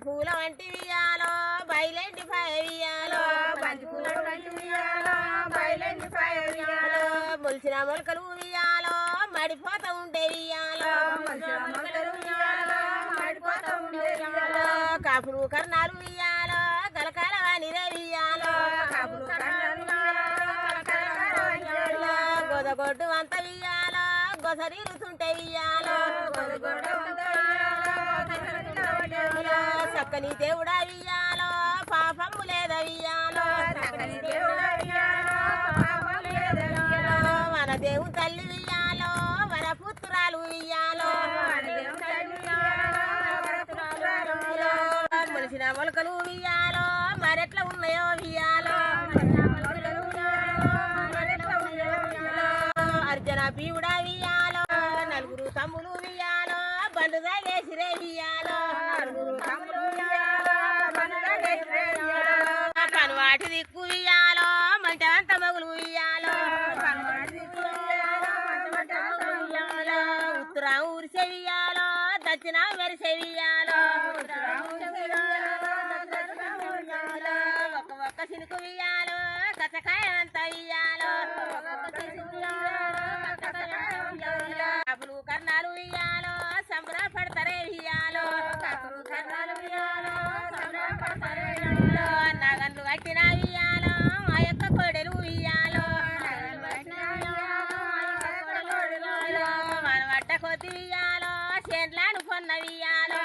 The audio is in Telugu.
పూల వంటి వియాలో బయలెండి పయవియాలో బంతి పూల వంటి ఉయ్యాలో బయలెండి పయవియాలో మొలిచిన మొలకలు వియాలో మడిపోత ఉండే వియాలో మొలకలు ఉయ్యాలో మాడిపోతూ ఉండే ఉయ్యాలో కాపులు కర్ణాలు వియాలో గలకాల వానిరే వియాలో కాపులు కర్ణాలు ఉయ్యాలో కలకల ఉయ్యాలో గొదగొడ్డు అంత వియాలో గొసరిరుతుంటే వియాలో గొడగొడ వంత ఉయ్యాలో తిరగతిర ఉయ్యాలో చక్కని దేవుడా వియాలో పాపము లేద వియాలో చక్కని దేవుడా ఉయ్యాలో పాపం లేదు ఉయ్యాలో మన దేవుని తల్లి వియాలో మన పుత్రాలు వియాలో దేవుని తల్లి ఉయ్యాలో వరపురాలు ఉయ్యాలో మొలిచిన మొలకలు వియాలో మరెట్లా ఉన్నాయో వియాలో మొలకలు ఉయ్యాలో మరెట్లా ఉయ్యాలో ఉయ్యాలో అర్జన పీవుడా వియాలో నలుగురు తమ్ములు వియాలో బండు తాగేసిరే వియాలో నలుగురు తమ్ములు ఉయ్యాలో బండుగా గెలిచిరే ఉయ్యాలో పనువాటి దిక్కు వియాలో మంటవంత మగులు వియాలో పనవాడి ఉయ్యాలో మంట ఉయ్యాలో ఉత్తరం ఊరిసే వియాలో దక్షిణ మెరిసే వియాలో ఒక్క సినుకు వియాలో కచ్చకాయ అంత వియాలో కాపులు కర్ణాలు వియాలో సంబరపడతారే వియాలో నగన్లు కట్టిన వియాలో ఆ యొక్క కోడెలు వియాలో మన వట్ట కొద్ది వియాలో చేన్లాను కొన్న వియాలో